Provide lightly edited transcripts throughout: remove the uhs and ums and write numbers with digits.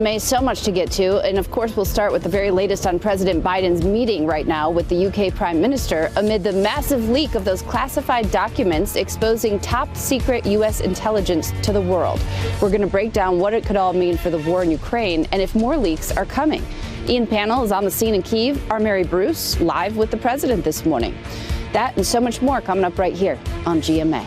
May, so much to get to, and of course we'll start with the very latest on President Biden's meeting right now with the UK Prime Minister amid the massive leak of those classified documents exposing top secret U.S. intelligence to the world. We're going to break down what it could all mean for the war in Ukraine and if more leaks are coming. Ian Pannell is on the scene in Kyiv. Our Mary Bruce live with the president this morning. That and so much more coming up right here on GMA.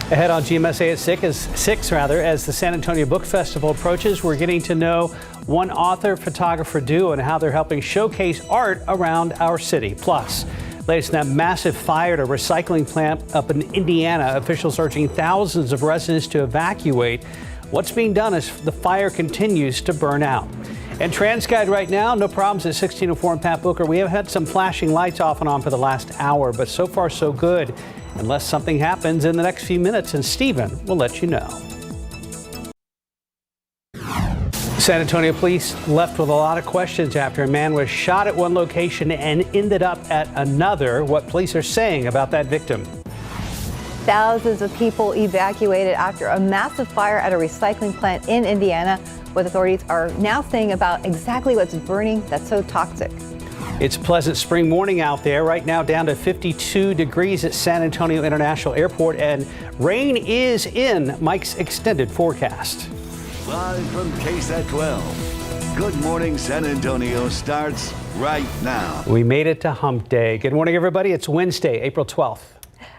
Ahead on GMSA at 6 as the San Antonio Book Festival approaches, we're getting to know one author-photographer duo and how they're helping showcase art around our city. Plus, latest in that massive fire at a recycling plant up in Indiana, officials urging thousands of residents to evacuate. What's being done as the fire continues to burn out? And TransGuide right now, no problems at 1604 and Pat Booker. We have had some flashing lights off and on for the last hour, but so far so good. Unless something happens in the next few minutes, and Stephen will let you know. San Antonio police left with a lot of questions after a man was shot at one location and ended up at another. What police are saying about that victim. Thousands of people evacuated after a massive fire at a recycling plant in Indiana. What authorities are now saying about exactly what's burning that's so toxic. It's a pleasant spring morning out there. Right now down to 52 degrees at San Antonio International Airport, and rain is in Mike's extended forecast. Live from KSAT 12. Good Morning San Antonio starts right now. We made it to hump day. Good morning, everybody. It's Wednesday, April 12th.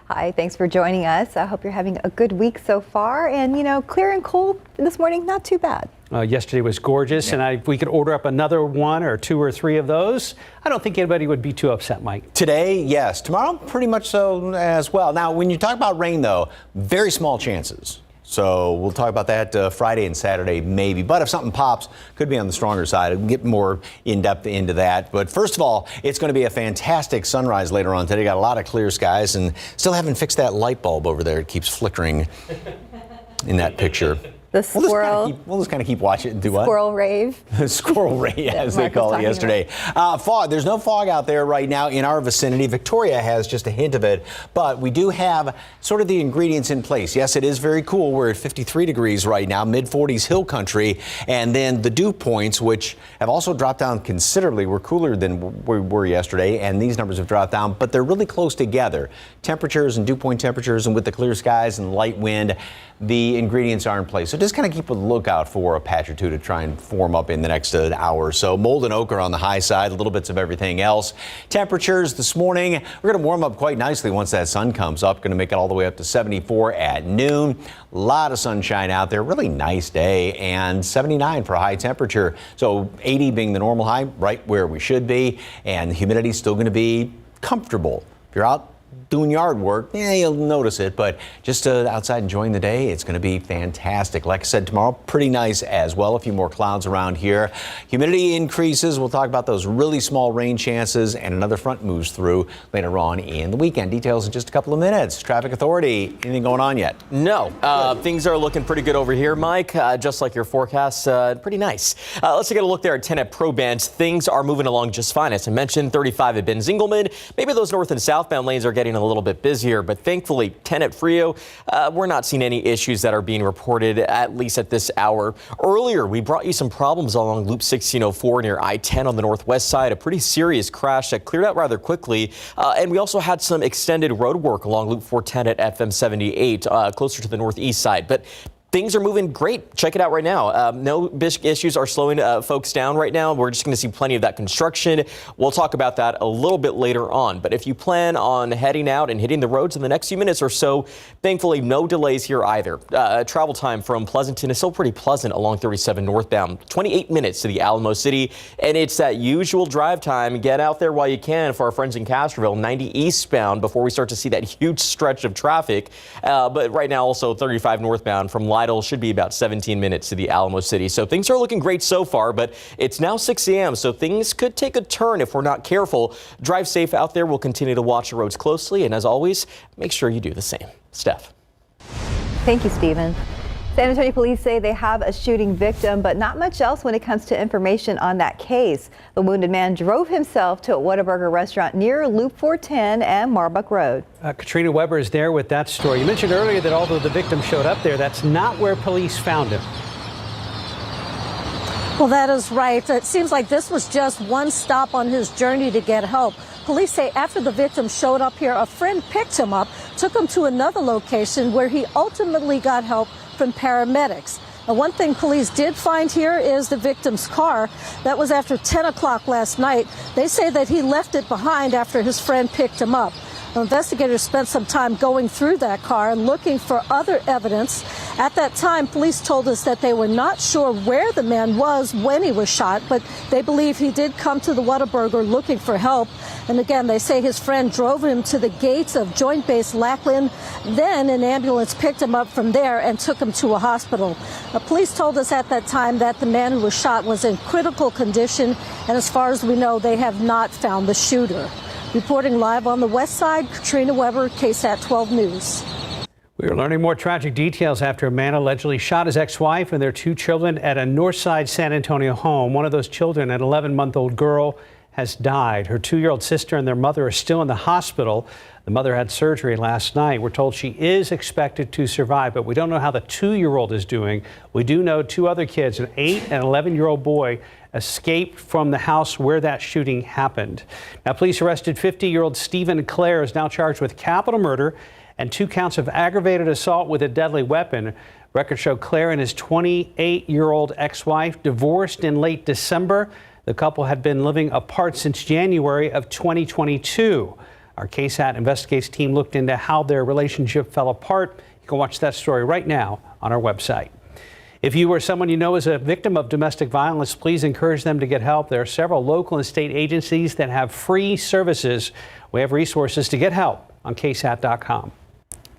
Hi, thanks for joining us. I hope you're having a good week so far. And, clear and cool this morning, not too bad. Yesterday was gorgeous, and if we could order up another one or two or three of those, I don't think anybody would be too upset, Mike. Today, yes. Tomorrow, pretty much so as well. Now, when you talk about rain, though, very small chances. So we'll talk about that Friday and Saturday, maybe. But if something pops, could be on the stronger side. We'll get more in-depth into that. But first of all, it's going to be a fantastic sunrise later on today. Got a lot of clear skies, and still haven't fixed that light bulb over there. It keeps flickering in that picture. The squirrel. We'll just kind of keep watching it and do what? Squirrel rave. Squirrel rave, as they call it yesterday. Fog. There's no fog out there right now in our vicinity. Victoria has just a hint of it, but we do have sort of the ingredients in place. Yes, it is very cool. We're at 53 degrees right now, mid-40s hill country, and then the dew points, which have also dropped down considerably. We're cooler than we were yesterday, and these numbers have dropped down, but they're really close together. Temperatures and dew point temperatures, and with the clear skies and light wind, the ingredients are in place. So just kind of keep a lookout for a patch or two to try and form up in the next hour or so. Mold and oak are on the high side, little bits of everything else. Temperatures this morning, we're going to warm up quite nicely once that sun comes up. Going to make it all the way up to 74 at noon. A lot of sunshine out there. Really nice day, and 79 for a high temperature. So 80 being the normal high, right where we should be. And the humidity is still going to be comfortable. If you're out doing yard work, you'll notice it, but just outside enjoying the day, it's going to be fantastic. Like I said, tomorrow, pretty nice as well. A few more clouds around here. Humidity increases. We'll talk about those really small rain chances, and another front moves through later on in the weekend. Details in just a couple of minutes. Traffic Authority, anything going on yet? No. Things are looking pretty good over here, Mike. Just like your forecast, pretty nice. Let's take a look there at 10 at ProBenz. Things are moving along just fine. As I mentioned, 35 at Ben Zingelman. Maybe those north and southbound lanes are getting a little bit busier, but thankfully 10 at Frio, we're not seeing any issues that are being reported, at least at this hour. Earlier, we brought you some problems along Loop 1604 near I-10 on the northwest side, a pretty serious crash that cleared out rather quickly. And we also had some extended road work along Loop 410 at FM 78, closer to the northeast side. But things are moving great. Check it out right now. No big issues are slowing folks down right now. We're just going to see plenty of that construction. We'll talk about that a little bit later on. But if you plan on heading out and hitting the roads in the next few minutes or so, thankfully no delays here either. Travel time from Pleasanton is still pretty pleasant along 37 northbound. 28 minutes to the Alamo City. And it's that usual drive time. Get out there while you can for our friends in Castroville. 90 eastbound before we start to see that huge stretch of traffic. But right now also 35 northbound from Lytle should be about 17 minutes to the Alamo City. So things are looking great so far, but it's now 6 a.m. so things could take a turn if we're not careful. Drive safe out there. We'll continue to watch the roads closely, and as always, make sure you do the same. Steph. Thank you, Stephen. San Antonio police say they have a shooting victim, but not much else when it comes to information on that case. The wounded man drove himself to a Whataburger restaurant near Loop 410 and Marbuck Road. Katrina Weber is there with that story. You mentioned earlier that although the victim showed up there, that's not where police found him. Well, that is right. It seems like this was just one stop on his journey to get help. Police say after the victim showed up here, a friend picked him up, took him to another location where he ultimately got help from paramedics. Now, one thing police did find here is the victim's car. That was after 10 o'clock last night. They say that he left it behind after his friend picked him up. Now, investigators spent some time going through that car and looking for other evidence. At that time, police told us that they were not sure where the man was when he was shot, but they believe he did come to the Whataburger looking for help. And again, they say his friend drove him to the gates of Joint Base Lackland. Then an ambulance picked him up from there and took him to a hospital. Police told us at that time that the man who was shot was in critical condition. And as far as we know, they have not found the shooter. Reporting live on the west side, Katrina Weber, KSAT 12 News. We are learning more tragic details after a man allegedly shot his ex-wife and their 2 children at a Northside San Antonio home. One of those children, an 11-month-old girl, has died. Her 2-year-old sister and their mother are still in the hospital. The mother had surgery last night. We're told she is expected to survive, but we don't know how the 2-year-old is doing. We do know 2 other kids, an 8 and 11-year-old boy, escaped from the house where that shooting happened. Now, police arrested 50-year-old Stephen Clare, is now charged with capital murder and 2 counts of aggravated assault with a deadly weapon. Records show Clare and his 28-year-old ex-wife divorced in late December. The couple had been living apart since January of 2022. Our KSAT Investigates team looked into how their relationship fell apart. You can watch that story right now on our website. If you or someone you know is a victim of domestic violence, please encourage them to get help. There are several local and state agencies that have free services. We have resources to get help on KSAT.com.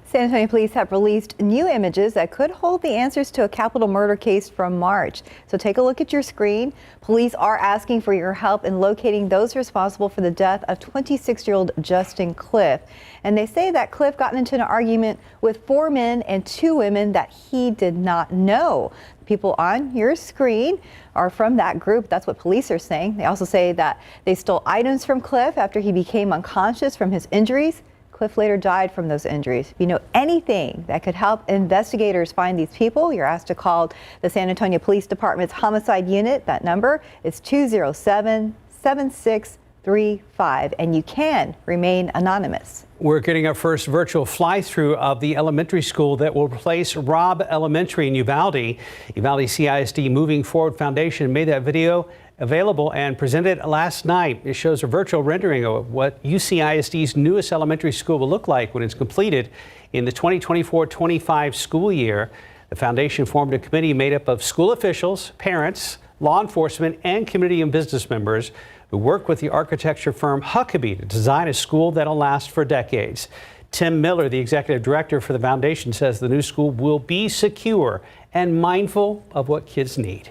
San Antonio police have released new images that could hold the answers to a capital murder case from March. So take a look at your screen. Police are asking for your help in locating those responsible for the death of 26-year-old Justin Cliff. And they say that Cliff got into an argument with 4 men and 2 women that he did not know. People on your screen are from that group. That's what police are saying. They also say that they stole items from Cliff after he became unconscious from his injuries. Cliff later died from those injuries. If you know anything that could help investigators find these people, you're asked to call the San Antonio Police Department's homicide unit. That number is 207-7635, and you can remain anonymous. We're getting our first virtual fly-through of the elementary school that will replace Robb Elementary in Uvalde. Uvalde CISD Moving Forward Foundation made that video available and presented last night. It shows a virtual rendering of what UCISD's newest elementary school will look like when it's completed in the 2024-25 school year. The foundation formed a committee made up of school officials, parents, law enforcement, and community and business members who work with the architecture firm Huckabee to design a school that'll last for decades. Tim Miller, the executive director for the foundation, says the new school will be secure and mindful of what kids need.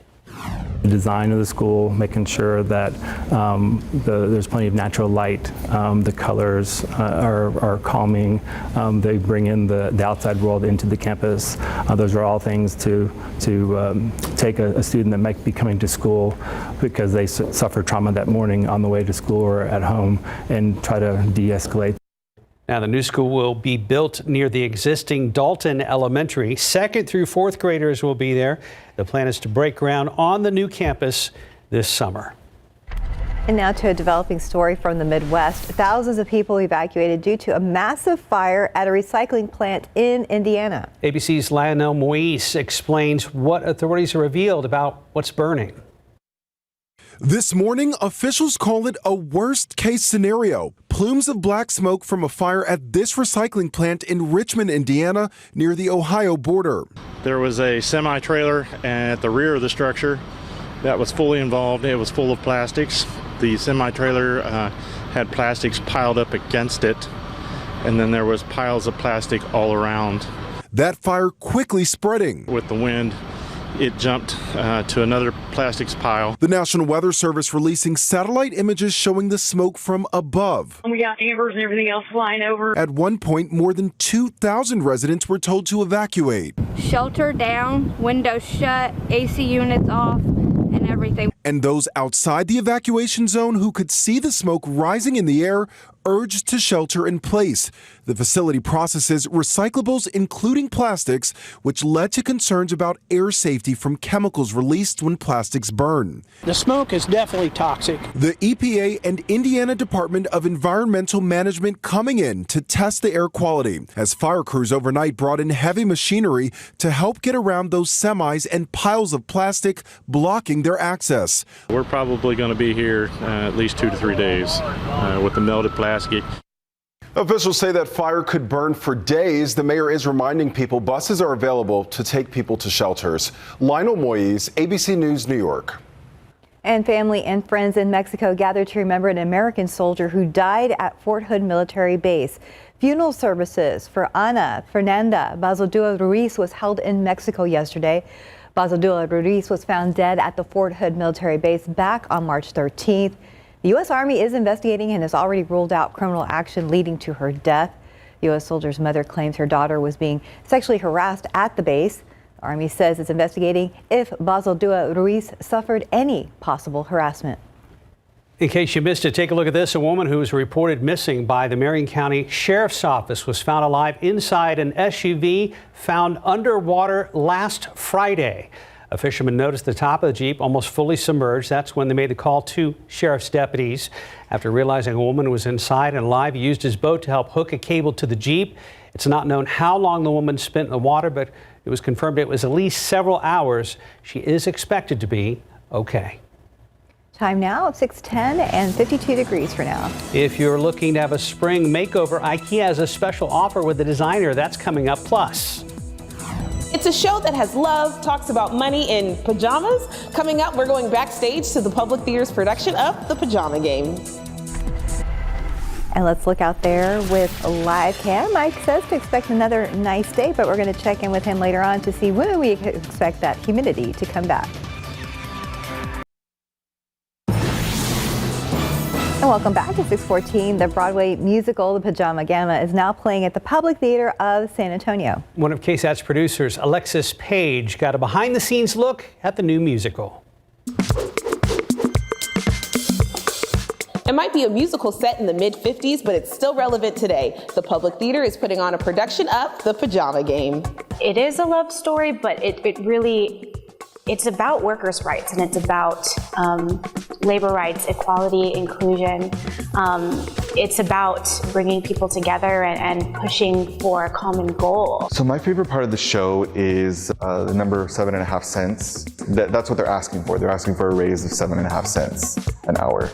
The design of the school, making sure that there's plenty of natural light, the colors are calming, they bring in the outside world into the campus. Those are all things to take a student that might be coming to school because they suffer trauma that morning on the way to school or at home and try to de-escalate. Now, the new school will be built near the existing Dalton Elementary. 2nd through 4th graders will be there. The plan is to break ground on the new campus this summer. And now to a developing story from the Midwest. Thousands of people evacuated due to a massive fire at a recycling plant in Indiana. ABC's Lionel Moise explains what authorities have revealed about what's burning. This morning, officials call it a worst-case scenario. Plumes of black smoke from a fire at this recycling plant in Richmond, Indiana, near the Ohio border. There was a semi-trailer at the rear of the structure that was fully involved. It was full of plastics. The semi-trailer had plastics piled up against it, and then there was piles of plastic all around. That fire quickly spreading. With the wind, it jumped to another plastics pile. The National Weather Service releasing satellite images showing the smoke from above. We got ambers and everything else flying over. At one point, more than 2,000 residents were told to evacuate. Shelter down, windows shut, AC units off, and everything. And those outside the evacuation zone who could see the smoke rising in the air urged to shelter in place. The facility processes recyclables, including plastics, which led to concerns about air safety from chemicals released when plastics burn. The smoke is definitely toxic. The EPA and Indiana Department of Environmental Management coming in to test the air quality as fire crews overnight brought in heavy machinery to help get around those semis and piles of plastic blocking their access. We're probably going to be here at least 2 to 3 days with the melted plastic. Officials say that fire could burn for days. The mayor is reminding people buses are available to take people to shelters. Lionel Moyes, ABC News, New York. And family and friends in Mexico gathered to remember an American soldier who died at Fort Hood Military Base. Funeral services for Ana Fernanda Bazaldua Ruiz was held in Mexico yesterday. Bazaldua Ruiz was found dead at the Fort Hood Military Base back on March 13th. The U.S. Army is investigating and has already ruled out criminal action leading to her death. The U.S. soldier's mother claims her daughter was being sexually harassed at the base. The Army says it's investigating if Bazaldua Ruiz suffered any possible harassment. In case you missed it, take a look at this. A woman who was reported missing by the Marion County Sheriff's Office was found alive inside an SUV found underwater last Friday. A fisherman noticed the top of the Jeep almost fully submerged. That's when they made the call to sheriff's deputies. After realizing a woman was inside and alive, he used his boat to help hook a cable to the Jeep. It's not known how long the woman spent in the water, but it was confirmed it was at least several hours. She is expected to be okay. Time now of 6:10 and 52 degrees for now. If you're looking to have a spring makeover, IKEA has a special offer with the designer. That's coming up. Plus, it's a show that has love, talks about money in pajamas. Coming up, we're going backstage to the Public Theater's production of The Pajama Game. And let's look out there with a live cam. Mike says to expect another nice day, but we're going to check in with him later on to see when we expect that humidity to come back. And welcome back to 614. The Broadway musical, The Pajama Game, is now playing at the Public Theater of San Antonio. One of KSAT's producers, Alexis Page, got a behind-the-scenes look at the new musical. It might be a musical set in the mid-50s, but it's still relevant today. The Public Theater is putting on a production of The Pajama Game. It is a love story, but it's about workers' rights, and it's about labor rights, equality, inclusion. It's about bringing people together and pushing for a common goal. So my favorite part of the show is the number 7.5 cents. That's what they're asking for. They're asking for a raise of 7.5 cents an hour,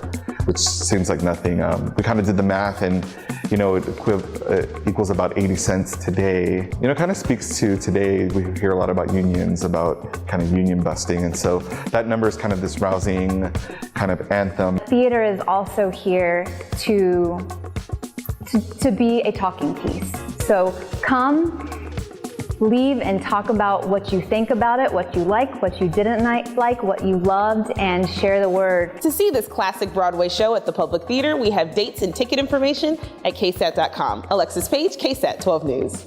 which seems like nothing. We kind of did the math, and it equals about 80 cents today. It kind of speaks to today. We hear a lot about unions, about kind of union busting, and so that number is kind of this rousing kind of anthem. Theater is also here to be a talking piece. So come, leave and talk about what you think about it, what you like, what you didn't like, what you loved, and share the word. To see this classic Broadway show at the Public Theater, we have dates and ticket information at ksat.com. Alexis Page, KSAT 12 News.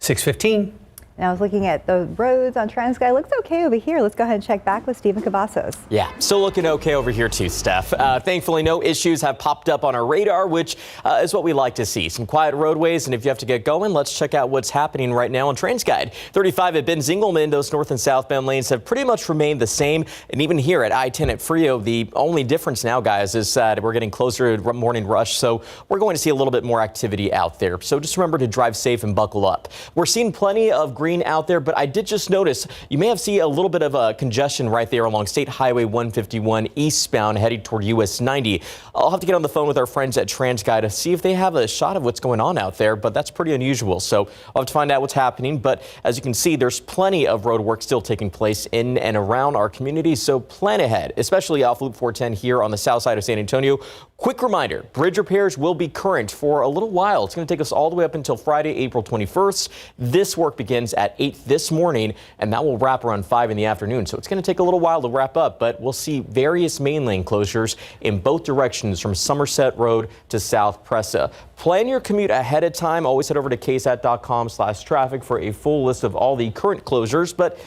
6:15. And I was looking at the roads on TransSky. Looks okay over here. Let's go ahead and check back with Stephen Cavazos. Yeah, still looking okay over here too, Steph. Thankfully, no issues have popped up on our radar, which is what we like to see. Some quiet roadways, and if you have to get going, let's check out what's happening right now on TransGuide. 35 at Ben Zingelman, those north and southbound lanes have pretty much remained the same. And even here at I-10 at Frio, the only difference now, guys, is that we're getting closer to morning rush, so we're going to see a little bit more activity out there. So just remember to drive safe and buckle up. We're seeing plenty of green out there, but I did just notice you may have seen a little bit of a congestion right there along State Highway 151 eastbound heading toward US 90. I'll have to get on the phone with our friends at TransGuide to see if they have a shot of what's going on out there, but that's pretty unusual. So I'll have to find out what's happening. But as you can see, there's plenty of road work still taking place in and around our community. So plan ahead, especially off Loop 410 here on the south side of San Antonio. Quick reminder, bridge repairs will be current for a little while. It's going to take us all the way up until Friday, April 21st. This work begins at 8 this morning, and that will wrap around 5 in the afternoon. So it's going to take a little while to wrap up, but we'll see various main lane closures in both directions from Somerset Road to South Presa. Plan your commute ahead of time. Always head over to ksat.com/traffic for a full list of all the current closures. But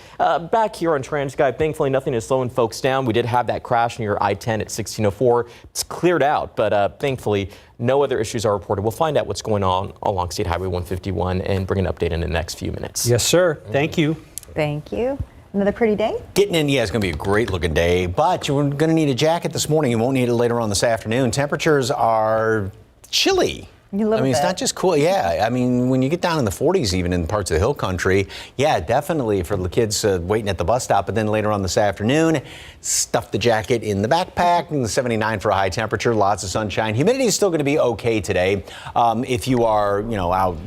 back here on TransGuide, thankfully nothing is slowing folks down. We did have that crash near I-10 at 1604. It's cleared out, but thankfully no other issues are reported. We'll find out what's going on along State Highway 151 and bring an update in the next few minutes. Yes, sir. Thank you. Thank you. Another pretty day? Getting in, yeah, it's going to be a great looking day, but you're going to need a jacket this morning. You won't need it later on this afternoon. Temperatures are chilly. It's not just cool. Yeah, I mean, when you get down in the 40s, even in parts of the hill country, yeah, definitely for the kids waiting at the bus stop. But then later on this afternoon, stuff the jacket in the backpack. And the 79 for a high temperature, lots of sunshine. Humidity is still going to be okay today. If you are, out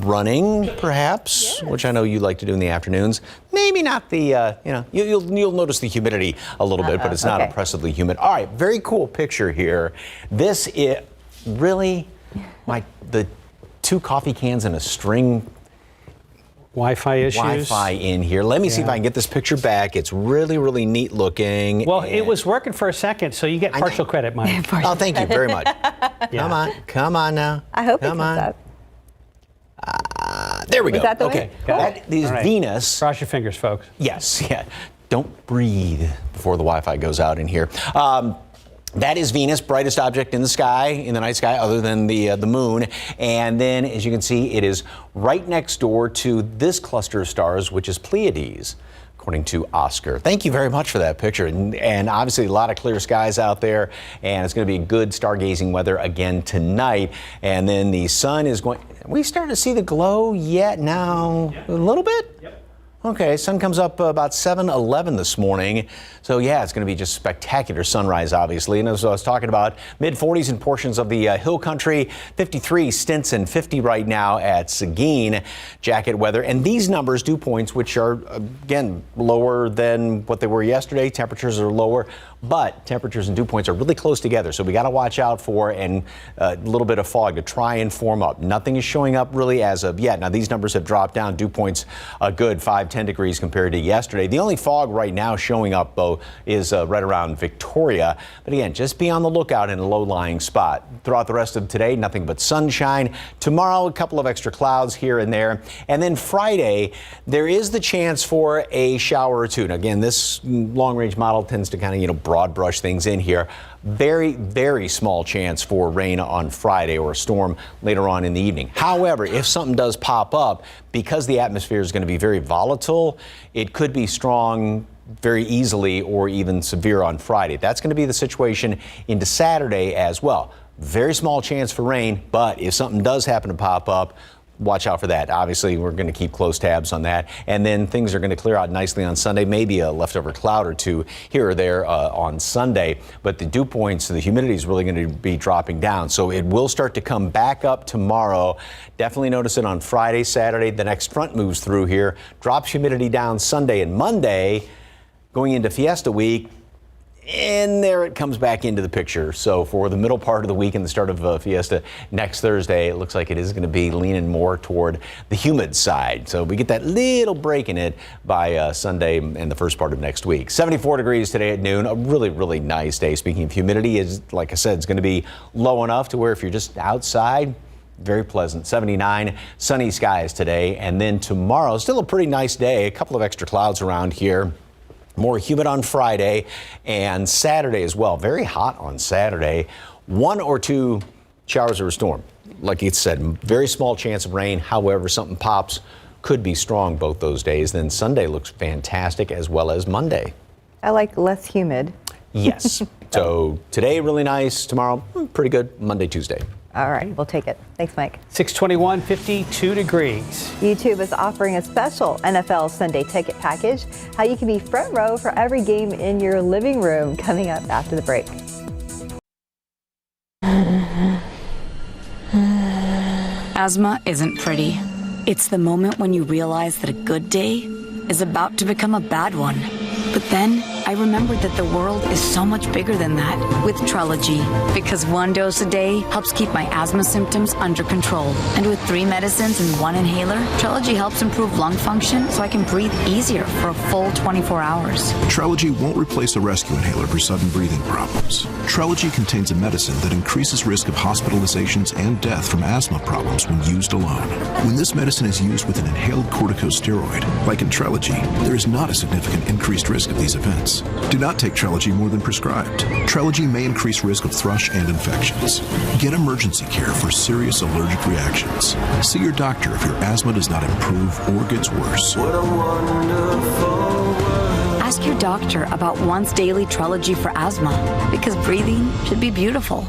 running, perhaps, which I know you like to do in the afternoons, maybe not the, you'll notice the humidity a little bit, but it's not oppressively humid. All right, very cool picture here. This is really... the 2 coffee cans and a string Wi-Fi issues. Wi-Fi in here. Let me see if I can get this picture back. It's really, really neat looking. Well, it was working for a second, so you get partial credit, Mike. Oh, thank you very much. Come on now. I hope it comes up. There we go. That the okay. Cool. That is Venus. Cross your fingers, folks. Yes. Yeah. Don't breathe before the Wi-Fi goes out in here. That is Venus, brightest object in the sky, in the night sky, other than the moon. And then, as you can see, it is right next door to this cluster of stars, which is Pleiades, according to Oscar. Thank you very much for that picture. And obviously, a lot of clear skies out there, and it's going to be good stargazing weather again tonight. And then the sun is going... Are we starting to see the glow yet now? A little bit? Yep. Okay, sun comes up about 7:11 this morning. So yeah, it's going to be just spectacular sunrise, obviously. And as I was talking about, mid-40s in portions of the hill country, 53 Stinson, 50 right now at Seguin. Jacket weather. And these numbers, dew points, which are, again, lower than what they were yesterday. Temperatures are lower, but temperatures and dew points are really close together. So we got to watch out for a little bit of fog to try and form up. Nothing is showing up really as of yet. Now, these numbers have dropped down. Dew points a good 5-10 degrees compared to yesterday. The only fog right now showing up, though, is right around Victoria. But again, just be on the lookout in a low-lying spot. Throughout the rest of today, nothing but sunshine. Tomorrow, a couple of extra clouds here and there. And then Friday, there is the chance for a shower or two. Now, again, this long-range model tends to kind of, broad brush things in here. Very, very small chance for rain on Friday or a storm later on in the evening. However, if something does pop up, because the atmosphere is going to be very volatile, it could be strong very easily or even severe on Friday. That's going to be the situation into Saturday as well. Very small chance for rain, but if something does happen to pop up, watch out for that. Obviously, we're going to keep close tabs on that. And then things are going to clear out nicely on Sunday, maybe a leftover cloud or two here or there on Sunday. But the dew points, the humidity is really going to be dropping down. So it will start to come back up tomorrow. Definitely notice it on Friday, Saturday. The next front moves through here, drops humidity down Sunday and Monday. Going into Fiesta week, and there it comes back into the picture. So for the middle part of the week and the start of Fiesta next Thursday, it looks like it is going to be leaning more toward the humid side. So we get that little break in it by Sunday and the first part of next week. 74 degrees today at noon. A really, really nice day. Speaking of humidity, is like I said, it's going to be low enough to where if you're just outside, very pleasant. 79 sunny skies today. And then tomorrow, still a pretty nice day. A couple of extra clouds around here. More humid on Friday and Saturday as well. Very hot on Saturday. 1 or 2 showers or a storm. Like you said, very small chance of rain. However, something pops, could be strong both those days. Then Sunday looks fantastic as well as Monday. I like less humid. Yes. So today, really nice. Tomorrow, pretty good. Monday, Tuesday. All right, we'll take it. Thanks, Mike. 621, 52 degrees. YouTube is offering a special NFL Sunday ticket package. How you can be front row for every game in your living room, coming up after the break. Asthma isn't pretty. It's the moment when you realize that a good day is about to become a bad one. But then I remembered that the world is so much bigger than that with Trelegy, because one dose a day helps keep my asthma symptoms under control. And with 3 medicines and 1 inhaler, Trelegy helps improve lung function so I can breathe easier for a full 24 hours. Trelegy won't replace a rescue inhaler for sudden breathing problems. Trelegy contains a medicine that increases risk of hospitalizations and death from asthma problems when used alone. When this medicine is used with an inhaled corticosteroid, like in Trelegy, there is not a significant increased risk of these events. Do not take Trelegy more than prescribed. Trelegy may increase risk of thrush and infections. Get emergency care for serious allergic reactions. See your doctor if your asthma does not improve or gets worse. Ask your doctor about once daily Trelegy for asthma, because breathing should be beautiful.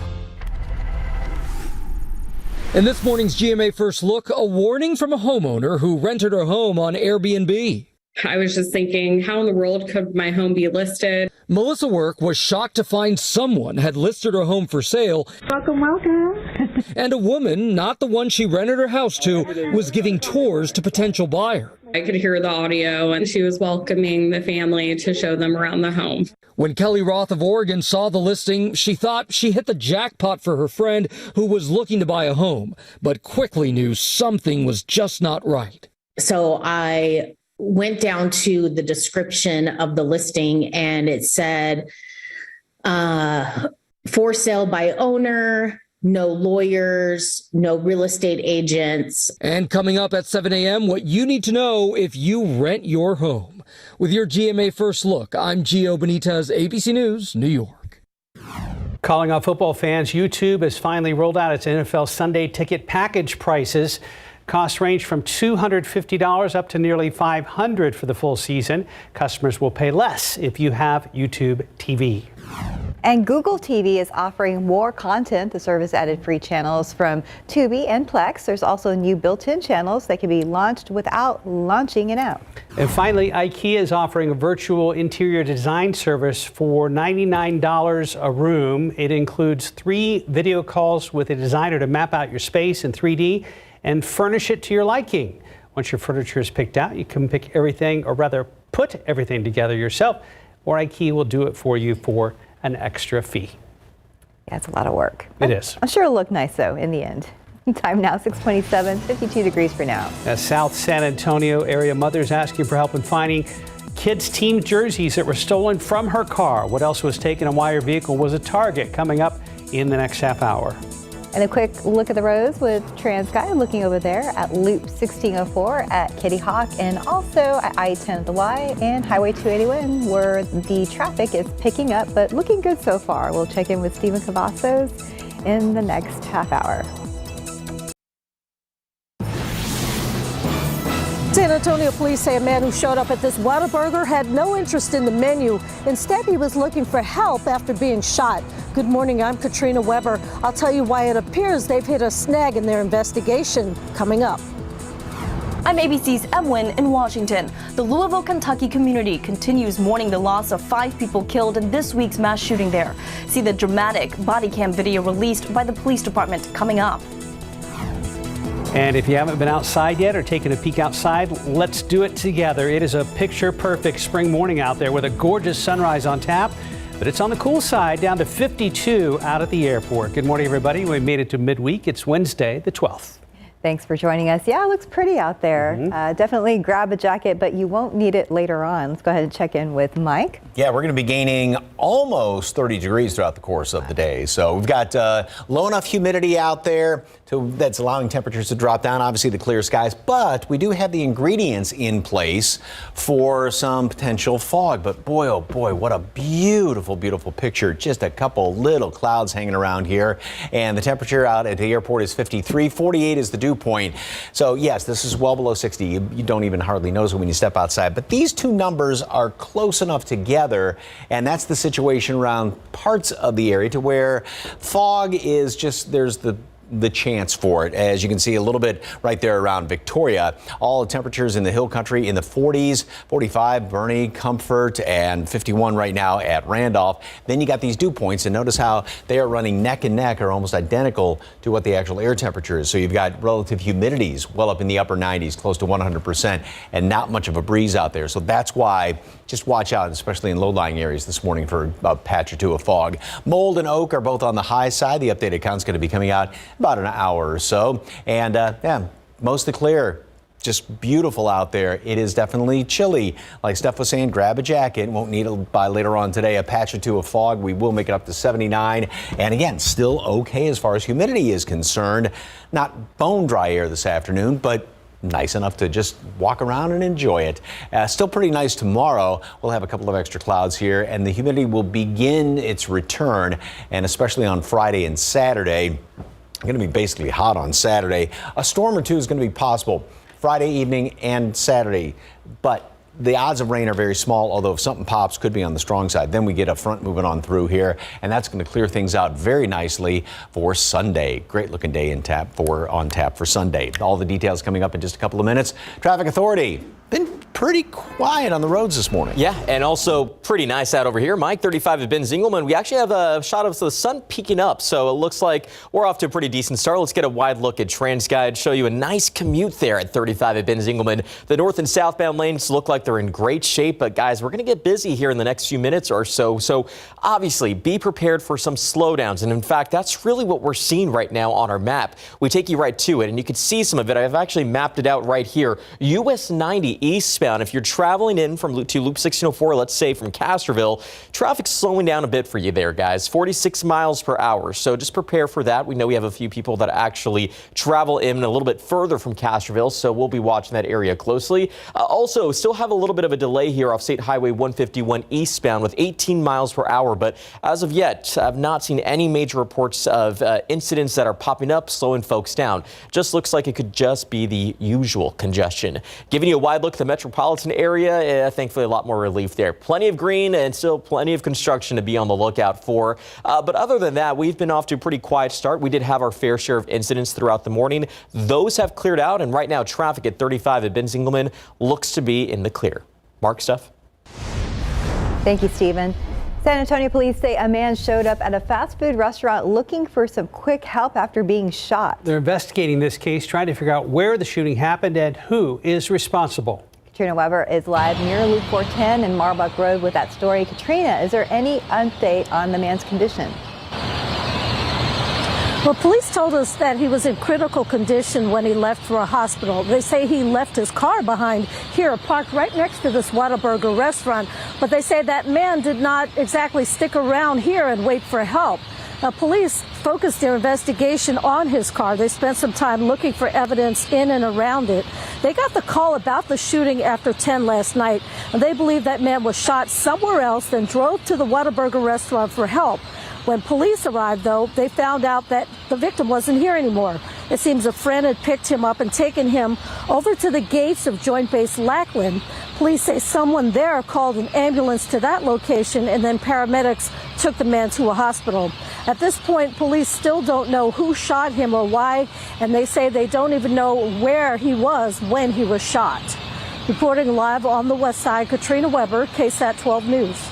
In this morning's GMA First Look, a warning from a homeowner who rented her home on Airbnb. I was just thinking, how in the world could my home be listed? Melissa Work was shocked to find someone had listed her home for sale. Welcome, welcome. And a woman, not the one she rented her house to, was giving tours to potential buyer. I could hear the audio, and she was welcoming the family to show them around the home. When Kelly Roth of Oregon saw the listing, she thought she hit the jackpot for her friend who was looking to buy a home, but quickly knew something was just not right. So I went down to the description of the listing, and it said, for sale by owner, no lawyers, no real estate agents. And coming up at 7 a.m., what you need to know if you rent your home. With your GMA First Look, I'm Gio Benitez, ABC News, New York. Calling all football fans, YouTube has finally rolled out its NFL Sunday ticket package prices. Costs range from $250 up to nearly $500 for the full season. Customers will pay less if you have YouTube TV. And Google TV is offering more content. The service added free channels from Tubi and Plex. There's also new built-in channels that can be launched without launching an app. And finally, IKEA is offering a virtual interior design service for $99 a room. It includes 3 video calls with a designer to map out your space in 3D and furnish it to your liking. Once your furniture is picked out, you can pick everything, or rather put everything together yourself, or IKEA will do it for you for an extra fee. Yeah, it's a lot of work. It is. I'm sure it'll look nice, though, in the end. Time now, 6:27, 52 degrees for now. A South San Antonio area mother's asking for help in finding kids' team jerseys that were stolen from her car. What else was taken and why her vehicle was a target? Coming up in the next half hour. And a quick look at the roads with TransGuide looking over there at Loop 1604 at Kitty Hawk, and also at I-10 at the Y and Highway 281, where the traffic is picking up, but looking good so far. We'll check in with Stephen Cavazos in the next half hour. San Antonio police say a man who showed up at this Whataburger had no interest in the menu. Instead, he was looking for help after being shot. Good morning, I'm Katrina Weber. I'll tell you why it appears they've hit a snag in their investigation. Coming up. I'm ABC's Emwin in Washington. The Louisville, Kentucky community continues mourning the loss of 5 people killed in this week's mass shooting there. See the dramatic body cam video released by the police department coming up. And if you haven't been outside yet or taken a peek outside, let's do it together. It is a picture-perfect spring morning out there with a gorgeous sunrise on tap, but it's on the cool side, down to 52 out at the airport. Good morning, everybody. We made it to midweek. It's Wednesday, the 12th. Thanks for joining us. Yeah, it looks pretty out there. Definitely grab a jacket, but you won't need it later on. Let's go ahead and check in with Mike. Yeah, we're going to be gaining almost 30 degrees throughout the course of the day. So we've got low enough humidity out there that's allowing temperatures to drop down. Obviously, the clear skies, but we do have the ingredients in place for some potential fog. But boy, oh boy, what a beautiful, beautiful picture. Just a couple little clouds hanging around here. And the temperature out at the airport is 53. 48 is the dew point. So yes, this is well below 60. You don't even hardly notice it when you step outside. But these two numbers are close enough together, and that's the situation around parts of the area to where fog is just, there's the the chance for it. As you can see a little bit right there around Victoria, all the temperatures in the hill country in the 40s, 45, Boerne, Comfort, and 51 right now at Randolph. Then you got these dew points, and notice how they are running neck and neck, or almost identical to what the actual air temperature is. So you've got relative humidities well up in the upper 90s, close to 100%, and not much of a breeze out there. So that's why just watch out, especially in low-lying areas this morning, for a patch or two of fog. Mold and oak are both on the high side. The updated count's going to be coming out about an hour or so. And yeah, mostly clear. Just beautiful out there. It is definitely chilly. Like Steph was saying, grab a jacket. Won't need it by later on today. A patch or two of fog. We will make it up to 79. And again, still okay as far as humidity is concerned. Not bone dry air this afternoon, but nice enough to just walk around and enjoy it. Still pretty nice tomorrow. We'll have a couple of extra clouds here, and the humidity will begin its return, and especially on Friday and Saturday. Going to be basically hot on Saturday. A storm or two is going to be possible Friday evening and Saturday, but the odds of rain are very small, although if something pops, could be on the strong side. Then we get a front moving on through here, and that's going to clear things out very nicely for Sunday. Great looking day on tap for Sunday. All the details coming up in just a couple of minutes. Traffic Authority. Been pretty quiet on the roads this morning. Yeah, and also pretty nice out over here. Mike, 35 at Ben Zingelman. We actually have a shot of the sun peeking up, so it looks like we're off to a pretty decent start. Let's get a wide look at TransGuide, show you a nice commute there at 35 at Ben Zingelman. The north and southbound lanes look like they're in great shape, but guys, we're going to get busy here in the next few minutes or so. So obviously, be prepared for some slowdowns. And in fact, that's really what we're seeing right now on our map. We take you right to it, and you can see some of it. I've actually mapped it out right here. US 90 eastbound. If you're traveling in to Loop 1604, let's say from Castroville, traffic's slowing down a bit for you there, guys. 46 miles per hour. So just prepare for that. We know we have a few people that actually travel in a little bit further from Castroville, so we'll be watching that area closely. Also, still have a little bit of a delay here off State Highway 151 eastbound with 18 miles per hour. But as of yet, I've not seen any major reports of incidents that are popping up, slowing folks down. Just looks like it could just be the usual congestion. Giving you a wide look at the metropolitan area, thankfully a lot more relief there. Plenty of green and still plenty of construction to be on the lookout for. But other than that, we've been off to a pretty quiet start. We did have our fair share of incidents throughout the morning. Those have cleared out, and right now traffic at 35 at Ben Zingelman looks to be in the clear. Mark, Steph? Thank you, Stephen. San Antonio police say a man showed up at a fast food restaurant looking for some quick help after being shot. They're investigating this case, trying to figure out where the shooting happened and who is responsible. Katrina Weber is live near Loop 410 and Marbuck Road with that story. Katrina, is there any update on the man's condition? Well, police told us that he was in critical condition when he left for a hospital. They say he left his car behind here, parked right next to this Whataburger restaurant. But they say that man did not exactly stick around here and wait for help. Now, police focused their investigation on his car. They spent some time looking for evidence in and around it. They got the call about the shooting after 10 last night. And they believe that man was shot somewhere else, then drove to the Whataburger restaurant for help. When police arrived, though, they found out that the victim wasn't here anymore. It seems a friend had picked him up and taken him over to the gates of Joint Base Lackland. Police say someone there called an ambulance to that location, and then paramedics took the man to a hospital. At this point, police still don't know who shot him or why, and they say they don't even know where he was when he was shot. Reporting live on the west side, Katrina Weber, KSAT 12 News.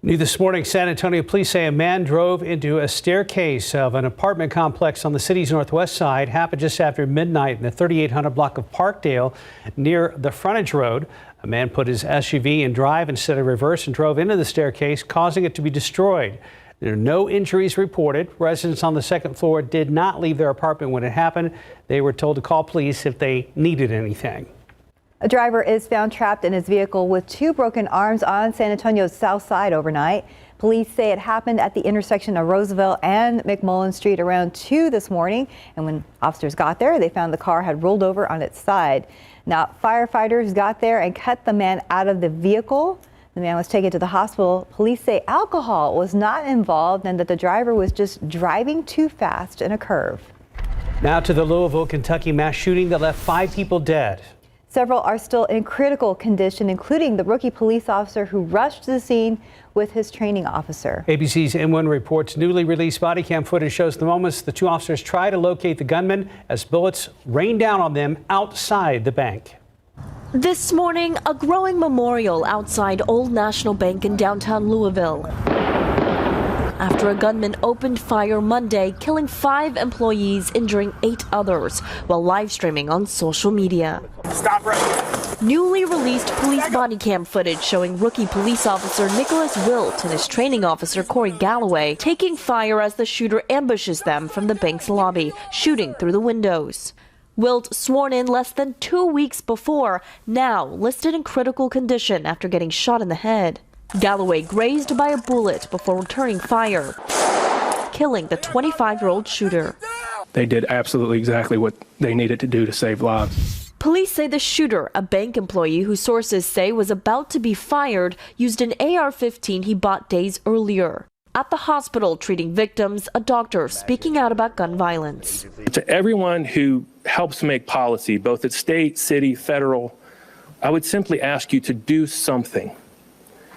New this morning, San Antonio police say a man drove into a staircase of an apartment complex on the city's northwest side. Happened just after midnight in the 3800 block of Parkdale near the frontage road. A man put his SUV in drive instead of reverse and drove into the staircase, causing it to be destroyed. There are no injuries reported. Residents on the second floor did not leave their apartment when it happened. They were told to call police if they needed anything. A driver is found trapped in his vehicle with 2 broken arms on San Antonio's south side overnight. Police say it happened at the intersection of Roosevelt and McMullen Street around 2 this morning. And when officers got there, they found the car had rolled over on its side. Now, firefighters got there and cut the man out of the vehicle. The man was taken to the hospital. Police say alcohol was not involved and that the driver was just driving too fast in a curve. Now to the Louisville, Kentucky mass shooting that left 5 people dead. Several are still in critical condition, including the rookie police officer who rushed to the scene with his training officer. ABC's M1 reports newly released body cam footage shows the moments the two officers try to locate the gunman as bullets rain down on them outside the bank. This morning, a growing memorial outside Old National Bank in downtown Louisville, after a gunman opened fire Monday, killing 5 employees, injuring 8 others, while live streaming on social media. Stop right here. Newly released police body cam footage showing rookie police officer Nicholas Wilt and his training officer Corey Galloway taking fire as the shooter ambushes them from the bank's lobby, shooting through the windows. Wilt, sworn in less than 2 weeks before, now listed in critical condition after getting shot in the head. Galloway grazed by a bullet before returning fire, killing the 25-year-old shooter. They did absolutely exactly what they needed to do to save lives. Police say the shooter, a bank employee who sources say was about to be fired, used an AR-15 he bought days earlier. At the hospital treating victims, a doctor speaking out about gun violence. To everyone who helps make policy, both at state, city, federal, I would simply ask you to do something.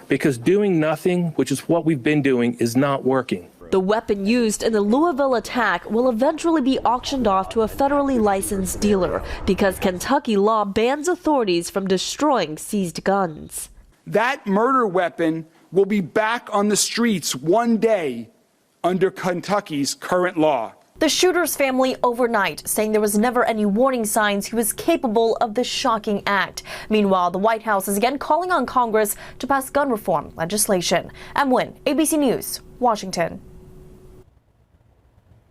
Because doing nothing, which is what we've been doing, is not working. The weapon used in the Louisville attack will eventually be auctioned off to a federally licensed dealer because Kentucky law bans authorities from destroying seized guns. That murder weapon will be back on the streets one day under Kentucky's current law. The shooter's family overnight saying there was never any warning signs he was capable of this shocking act. Meanwhile, the White House is again calling on Congress to pass gun reform legislation. M. Nguyen, ABC News, Washington.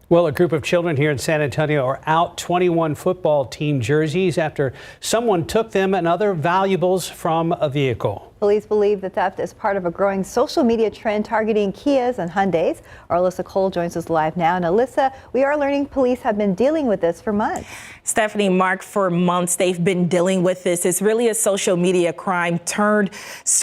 Well, a group of children here in San Antonio are out 21 football team jerseys after someone took them and other valuables from a vehicle. Police believe the theft is part of a growing social media trend targeting Kias and Hyundais. Our Alyssa Cole joins us live now. And Alyssa, we are learning police have been dealing with this for months. Stephanie, Mark, for months they've been dealing with this. It's really a social media crime turned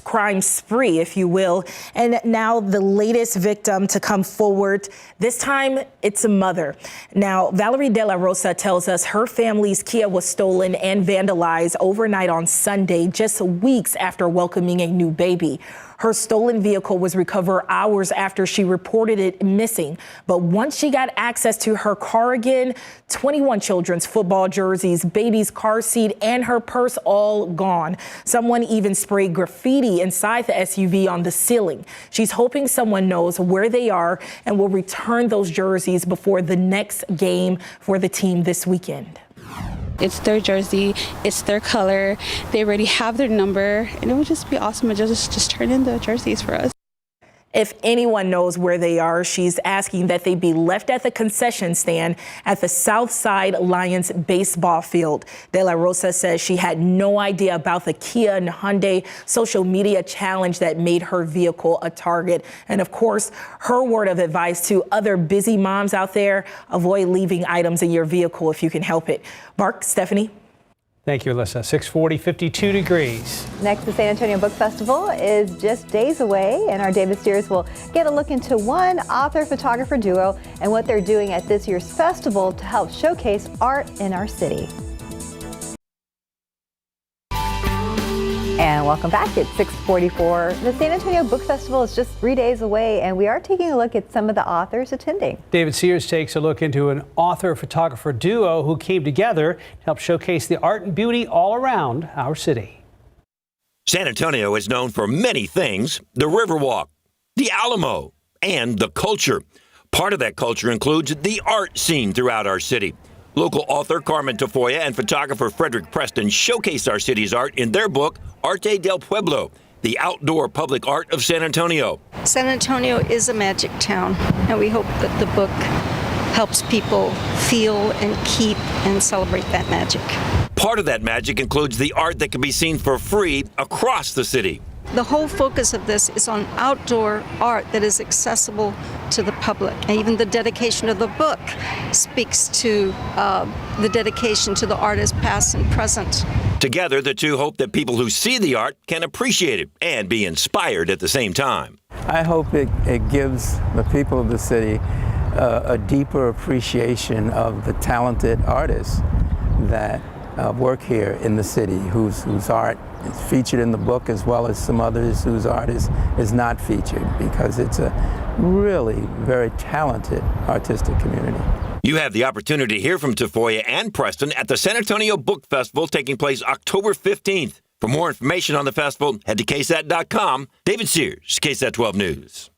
crime spree, if you will. And now the latest victim to come forward, this time it's a mother. Now, Valerie De La Rosa tells us her family's Kia was stolen and vandalized overnight on Sunday, just weeks after welcoming a new baby. Her stolen vehicle was recovered hours after she reported it missing. But once she got access to her car again, 21 children's football jerseys, baby's car seat, and her purse all gone. Someone even sprayed graffiti inside the SUV on the ceiling. She's hoping someone knows where they are and will return those jerseys before the next game for the team this weekend. It's their jersey, it's their color, they already have their number, and it would just be awesome to just turn in the jerseys for us. If anyone knows where they are, she's asking that they be left at the concession stand at the Southside Lions baseball field. De La Rosa says she had no idea about the Kia and Hyundai social media challenge that made her vehicle a target. And of course, her word of advice to other busy moms out there, avoid leaving items in your vehicle if you can help it. Mark, Stephanie. Thank you, Alyssa. 640, 52 degrees. Next, the San Antonio Book Festival is just days away, and our David Steers will get a look into one author-photographer duo and what they're doing at this year's festival to help showcase art in our city. And welcome back. It's 6:44. The San Antonio Book Festival is just 3 days away, and we are taking a look at some of the authors attending. David Sears takes a look into an author-photographer duo who came together to help showcase the art and beauty all around our city. San Antonio is known for many things: the Riverwalk, the Alamo, and the culture. Part of that culture includes the art scene throughout our city. Local author Carmen Tafoya and photographer Frederick Preston showcase our city's art in their book, Arte del Pueblo, the outdoor public art of San Antonio. San Antonio is a magic town, and we hope that the book helps people feel and keep and celebrate that magic. Part of that magic includes the art that can be seen for free across the city. The whole focus of this is on outdoor art that is accessible to the public. And even the dedication of the book speaks to the dedication to the artist past and present. Together, the two hope that people who see the art can appreciate it and be inspired at the same time. I hope it gives the people of the city a deeper appreciation of the talented artists that work here in the city, whose art is featured in the book, as well as some others whose art is not featured, because it's a really very talented artistic community. You have the opportunity to hear from Tafoya and Preston at the San Antonio Book Festival taking place October 15th. For more information on the festival, head to KSAT.com. David Sears, KSAT 12 News.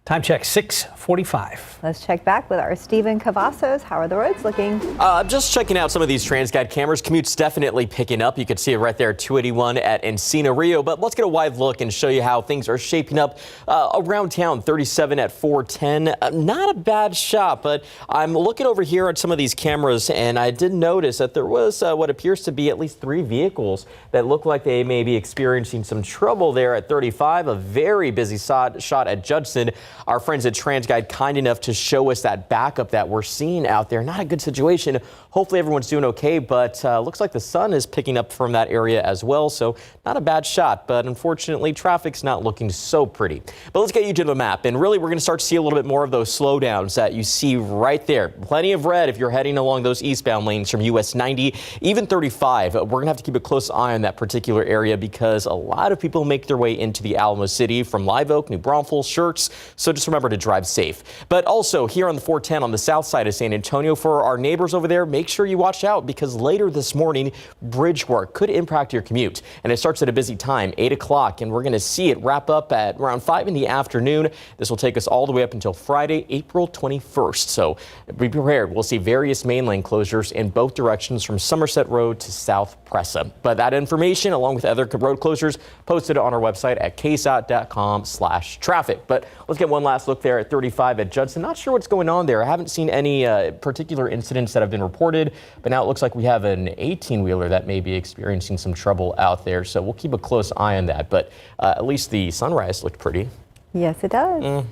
Time check, 6:45. Let's check back with our Stephen Cavazos. How are the roads looking? Just checking out some of these TransGuide cameras. Commute's definitely picking up. You can see it right there, 281 at Encino Rio. But let's get a wide look and show you how things are shaping up around town. 37 at 410. Not a bad shot, but I'm looking over here at some of these cameras, and I did notice that there was what appears to be at least 3 vehicles that look like they may be experiencing some trouble there at 35. A very busy shot at Judson. Our friends at TransGuide kind enough to show us that backup that we're seeing out there. Not a good situation. Hopefully everyone's doing okay, but looks like the sun is picking up from that area as well, so not a bad shot, but unfortunately traffic's not looking so pretty. But let's get you to the map, and really we're going to start to see a little bit more of those slowdowns that you see right there. Plenty of red if you're heading along those eastbound lanes from US 90, even 35. We're going to have to keep a close eye on that particular area because a lot of people make their way into the Alamo City from Live Oak, New Braunfels, Schertz, so just remember to drive safe. But also here on the 410 on the south side of San Antonio, for our neighbors over there, make sure you watch out because later this morning, bridge work could impact your commute. And it starts at a busy time, 8 o'clock, and we're going to see it wrap up at around 5 in the afternoon. This will take us all the way up until Friday, April 21st. So be prepared. We'll see various main lane closures in both directions from Somerset Road to South Presa. But that information, along with other road closures, posted on our website at ksat.com/traffic. But let's get one last look there at 35 at Judson. Not sure what's going on there. I haven't seen any particular incidents that have been reported, but now it looks like we have an 18-wheeler that may be experiencing some trouble out there. So we'll keep a close eye on that. But at least the sunrise looked pretty. Yes, it does.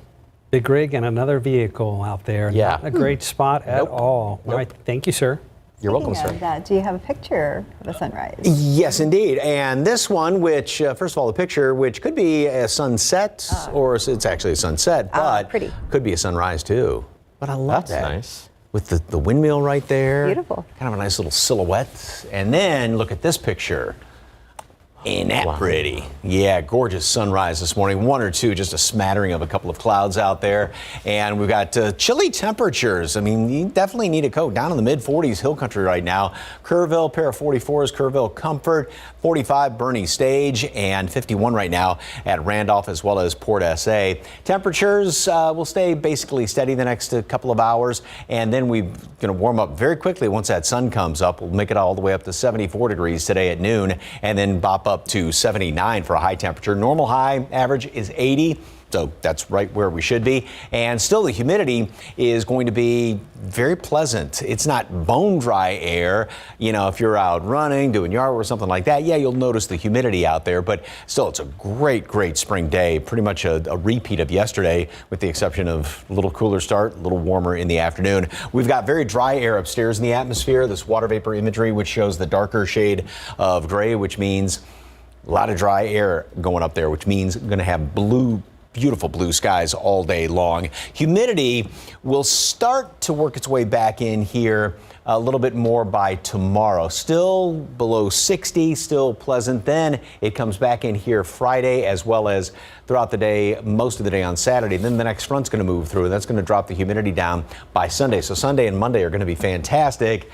Big rig and another vehicle out there. Yeah. Not a great spot at all. All right. Thank you, sir. You're welcome, sir. Do you have a picture of a sunrise? Yes, indeed. And this one, which, first of all, the picture, which could be a sunset, or it's actually a sunset, but pretty. Could be a sunrise, too. But I love that. That's nice. With the windmill right there. Beautiful. Kind of a nice little silhouette. And then look at this picture. Ain't that pretty? Yeah, gorgeous sunrise this morning. 1 or 2, just a smattering of a couple of clouds out there. And we've got chilly temperatures. I mean, you definitely need a coat. Down in the mid-40s, hill country right now. Kerrville, pair of 44s, Kerrville Comfort, 45 Bernie Stage, and 51 right now at Randolph as well as Port SA. Temperatures will stay basically steady the next couple of hours. And then we're going to warm up very quickly once that sun comes up. We'll make it all the way up to 74 degrees today at noon and then bop up to 79 for a high temperature. Normal high average is 80. So that's right where we should be. And still the humidity is going to be very pleasant. It's not bone dry air. You know, if you're out running, doing yard work or something like that, yeah, you'll notice the humidity out there. But still, it's a great, great spring day. Pretty much a repeat of yesterday with the exception of a little cooler start, a little warmer in the afternoon. We've got very dry air upstairs in the atmosphere. This water vapor imagery, which shows the darker shade of gray, which means a lot of dry air going up there, which means going to have beautiful blue skies all day long. Humidity will start to work its way back in here a little bit more by tomorrow. Still below 60, still pleasant. Then it comes back in here Friday as well as throughout the day, most of the day on Saturday. Then the next front's going to move through and that's going to drop the humidity down by Sunday. So Sunday and Monday are going to be fantastic.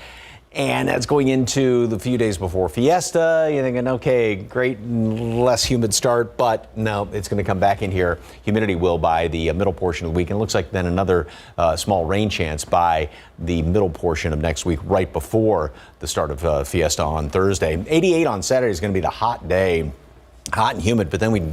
And that's going into the few days before Fiesta. You're thinking, okay, great, less humid start, but no, it's going to come back in here. Humidity will by the middle portion of the week. And it looks like then another small rain chance by the middle portion of next week, right before the start of Fiesta on Thursday. 88 on Saturday is going to be the hot day, hot and humid, but then we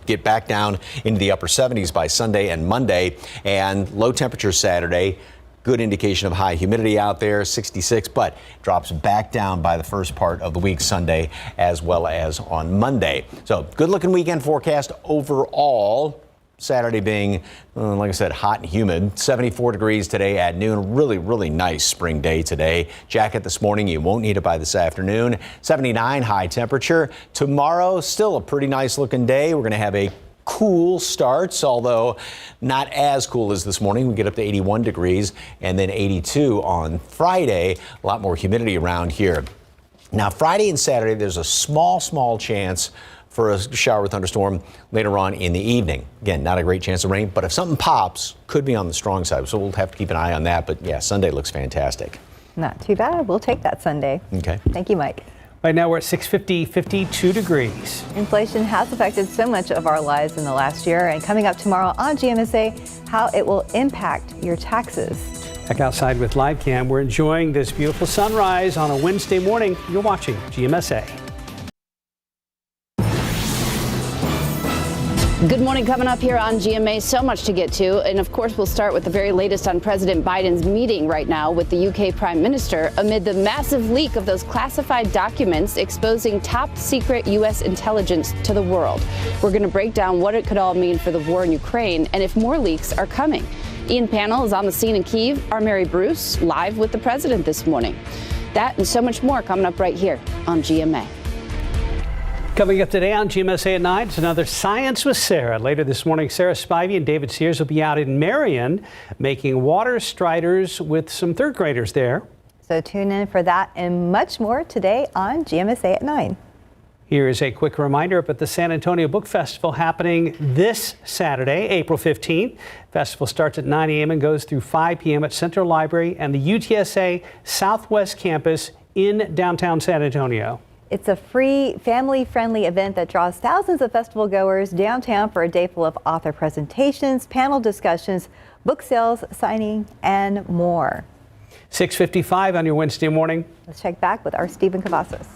get back down into the upper 70s by Sunday and Monday, and low temperature Saturday. Good indication of high humidity out there, 66, but drops back down by the first part of the week, Sunday as well as on Monday. So good looking weekend forecast overall. Saturday being, like I said, hot and humid. 74 degrees today at noon. Really, really nice spring day today. Jacket this morning. You won't need it by this afternoon. 79 high temperature. Tomorrow, still a pretty nice looking day. We're going to have a cool starts, although not as cool as this morning. We get up to 81 degrees and then 82 on Friday. A lot more humidity around here. Now, Friday and Saturday, there's a small chance for a shower or thunderstorm later on in the evening. Again, not a great chance of rain, but if something pops, could be on the strong side. So we'll have to keep an eye on that. But yeah, Sunday looks fantastic. Not too bad. We'll take that Sunday. Okay. Thank you, Mike. Right now we're at 52 degrees. Inflation has affected so much of our lives in the last year, and coming up tomorrow on GMSA, how it will impact your taxes. Back outside with Live Cam, we're enjoying this beautiful sunrise on a Wednesday morning. You're watching GMSA. Good morning. Coming up here on GMA, so much to get to. And of course, we'll start with the very latest on President Biden's meeting right now with the UK Prime Minister amid the massive leak of those classified documents exposing top secret U.S. intelligence to the world. We're going to break down what it could all mean for the war in Ukraine and if more leaks are coming. Ian Pannell is on the scene in Kyiv. Our Mary Bruce live with the president this morning. That and so much more coming up right here on GMA. Coming up today on GMSA at 9, it's another Science with Sarah. Later this morning, Sarah Spivey and David Sears will be out in Marion making water striders with some third graders there. So tune in for that and much more today on GMSA at 9. Here is a quick reminder about the San Antonio Book Festival happening this Saturday, April 15th. Festival starts at 9 a.m. and goes through 5 p.m. at Central Library and the UTSA Southwest Campus in downtown San Antonio. It's a free, family-friendly event that draws thousands of festival goers downtown for a day full of author presentations, panel discussions, book sales, signing, and more. 6:55 on your Wednesday morning. Let's check back with our Stephen Cavazos.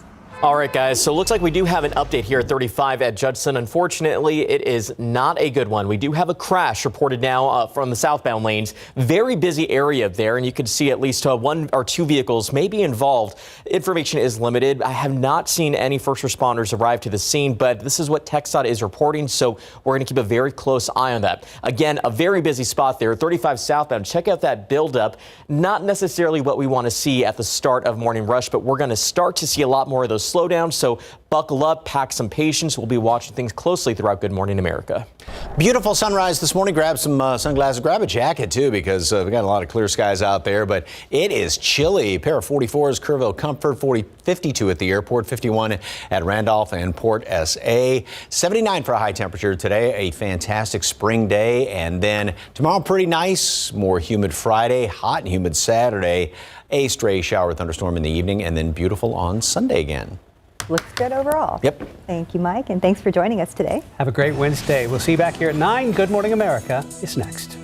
All right, guys, so it looks like we do have an update here at 35 at Judson. Unfortunately, it is not a good one. We do have a crash reported now from the southbound lanes. Very busy area there, and you can see at least 1 or 2 vehicles may be involved. Information is limited. I have not seen any first responders arrive to the scene, but this is what TxDOT is reporting, so we're going to keep a very close eye on that. Again, a very busy spot there, 35 southbound. Check out that buildup. Not necessarily what we want to see at the start of morning rush, but we're going to start to see a lot more of those slowdown, so buckle up, pack some patience. We'll be watching things closely throughout Good Morning America. Beautiful sunrise this morning. Grab some sunglasses, grab a jacket too, because we got a lot of clear skies out there, but it is chilly. A pair of 44s, Kerrville Comfort, 52 at the airport, 51 at Randolph and Port SA, 79 for a high temperature today. A fantastic spring day, and then tomorrow pretty nice, more humid Friday, hot and humid Saturday, a stray shower thunderstorm in the evening, and then beautiful on Sunday again. Looks good overall. Yep. Thank you, Mike, and thanks for joining us today. Have a great Wednesday. We'll see you back here at 9. Good Morning America is next.